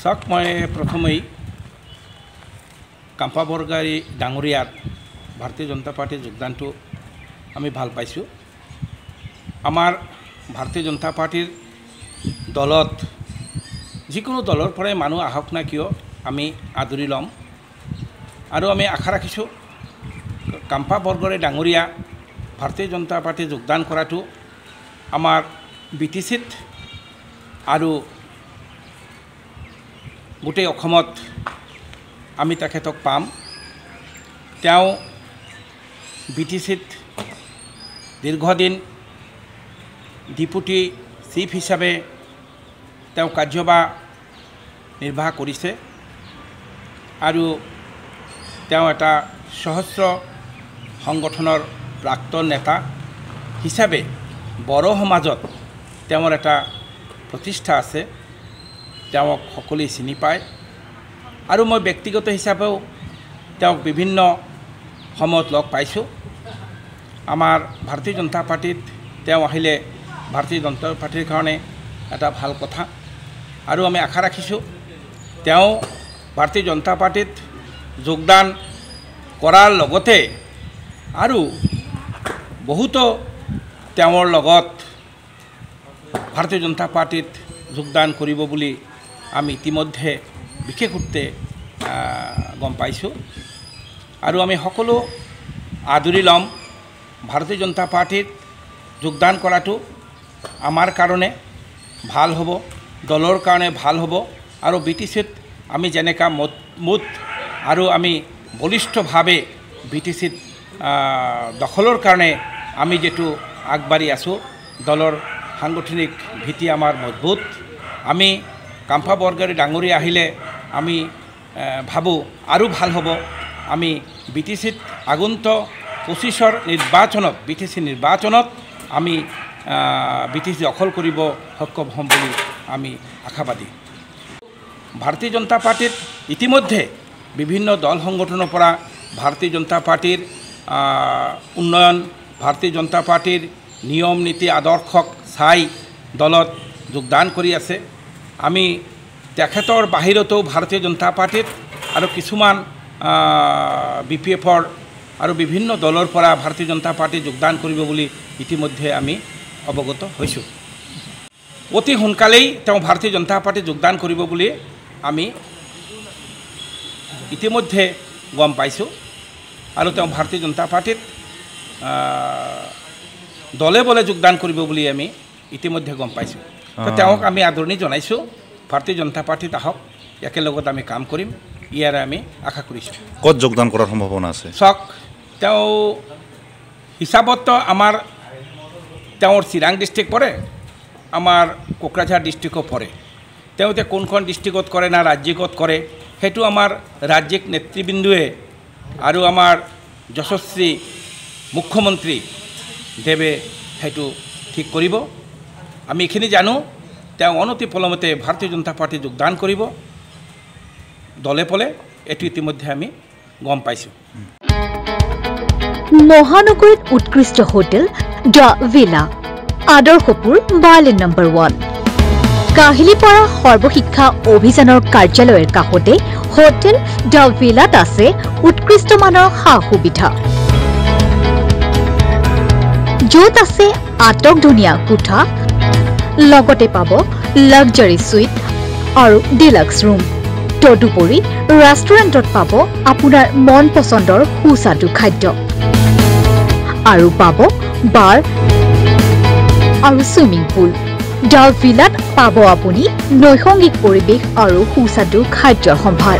চাওক মই প্ৰথমেই কাম্পা বৰগোহাঁই ডাঙৰীয়াৰ ভাৰতীয় জনতা পাৰ্টিৰ যোগদানটো আমি ভাল পাইছোঁ। আমাৰ ভাৰতীয় জনতা পাৰ্টিৰ দলত যিকোনো দলৰ পৰাই মানুহ আহক না কিয় আমি আদৰি ল'ম আৰু আমি আশা ৰাখিছোঁ কাম্পা বৰগোহাঁই ডাঙৰীয়া ভাৰতীয় জনতা পাৰ্টি যোগদান কৰাটো আমাৰ BTCত আৰু গোটেই অসমত আমি তেখেতক পাম। তেওঁ BTCত দীৰ্ঘদিন ডেপুটি চিফ হিচাপে তেওঁ কাৰ্যভাৰ নিৰ্বাহ কৰিছে আৰু তেওঁ এটা সহস্ৰ সংগঠনৰ প্ৰাক্তন নেতা হিচাপে বড়ো সমাজত তেওঁৰ এটা প্ৰতিষ্ঠা আছে, তেওঁক সকলোৱে চিনি পায় আৰু মই ব্যক্তিগত হিচাপেও তেওঁক বিভিন্ন সময়ত লগ পাইছোঁ। আমাৰ ভাৰতীয় জনতা পাৰ্টিত তেওঁ আহিলে ভাৰতীয় জনতা পাৰ্টিৰ কাৰণে এটা ভাল কথা আৰু আমি আশা ৰাখিছোঁ তেওঁ ভাৰতীয় জনতা পাৰ্টিত যোগদান কৰাৰ লগতে আৰু বহুতো তেওঁৰ লগত ভাৰতীয় জনতা পাৰ্টিত যোগদান কৰিব বুলি আমি ইতিমধ্যে বিশেষৰূপে গম পাইছোঁ আৰু আমি সকলো আদৰি ল'ম। ভাৰতীয় জনতা পাৰ্টিত যোগদান কৰাটো আমাৰ কাৰণে ভাল হ'ব, দলৰ কাৰণে ভাল হ'ব আৰু BTCত আমি যেনেকা মুঠ আৰু আমি বলিষ্ঠভাৱে BTCত দখলৰ কাৰণে আমি যেটো আগবাঢ়ি আছোঁ, দলৰ সাংগঠনিক ভিত্তি আমাৰ মজবুত। আমি কাম্পা বৰগোহাঁই ডাঙৰীয়া আহিলে আমি ভাবোঁ আৰু ভাল হ'ব। আমি BTCত আগন্তুক 25ৰ নিৰ্বাচনত BTC নিৰ্বাচনত আমি BTC দখল কৰিব সক্ষম হ'ম বুলি আমি আশাবাদী। ভাৰতীয় জনতা পাৰ্টিত ইতিমধ্যে বিভিন্ন দল সংগঠনৰ পৰা ভাৰতীয় জনতা পাৰ্টিৰ উন্নয়ন, ভাৰতীয় জনতা পাৰ্টিৰ নিয়ম নীতি আদৰ্শক চাই দলত যোগদান কৰি আছে। আমি তেখেতৰ বাহিৰতো ভাৰতীয় জনতা পাৰ্টিত আৰু কিছুমান BPFৰ আৰু বিভিন্ন দলৰ পৰা ভাৰতীয় জনতা পাৰ্টি যোগদান কৰিব বুলি ইতিমধ্যে আমি অৱগত হৈছোঁ। অতি সোনকালেই তেওঁ ভাৰতীয় জনতা পাৰ্টি যোগদান কৰিব বুলি আমি ইতিমধ্যে গম পাইছোঁ আৰু তেওঁ ভাৰতীয় জনতা পাৰ্টিত দলে বলে যোগদান কৰিব বুলি আমি ইতিমধ্যে গম পাইছোঁ। তেওঁক আমি আদৰণি জনাইছোঁ। ভাৰতীয় জনতা পাৰ্টিত আহক, একেলগত আমি কাম কৰিম, ইয়াৰে আমি আশা কৰিছোঁ। ক'ত যোগদান কৰাৰ সম্ভাৱনা আছে? চাওক, তেওঁ হিচাপত আমাৰ তেওঁৰ চিৰাং ডিষ্ট্ৰিক্ট পৰে, আমাৰ কোকৰাঝাৰ ডিষ্ট্ৰিক্টও পৰে। তেওঁ এতিয়া কোনখন ডিষ্ট্ৰিক্টত কৰে না ৰাজ্যিকত কৰে সেইটো আমাৰ ৰাজ্যিক নেতৃবৃন্দুৱে আৰু আমাৰ যশস্বী মুখ্যমন্ত্ৰী দেৱে সেইটো ঠিক কৰিব। আমি এইখিনি জানো তেওঁ অনতি পলমতে ভাৰতীয় জনতা পাৰ্টি যোগদান কৰিব দলে পলে, এইটো ইতিমধ্যে আমি গম পাইছোঁ। মহানগৰীত উৎকৃষ্ট হোটেল দ্য ভিলা, আদৰ্শপুৰ বাৰ্লিন নম্বৰ 1, কাহিলীপাৰা সৰ্বশিক্ষা অভিযানৰ কাৰ্যালয়ৰ কাষতে হোটেল দ্য ভিলাত আছে উৎকৃষ্ট মানৰ সা সুবিধা, য'ত আছে আটকধুনীয়া কোঠা, লগতে পাব লাক্সাৰী সুইট আৰু ডিলাক্স ৰুম। তদুপৰি ৰেষ্টুৰেণ্টত পাব আপোনাৰ মন পচন্দৰ সুস্বাদু খাদ্য আৰু পাব বাৰ আৰু ছুইমিং পুল। দ্য ভিলাত পাব আপুনি নৈসংগিক পৰিৱেশ আৰু সুস্বাদু খাদ্যৰ সম্ভাৰ।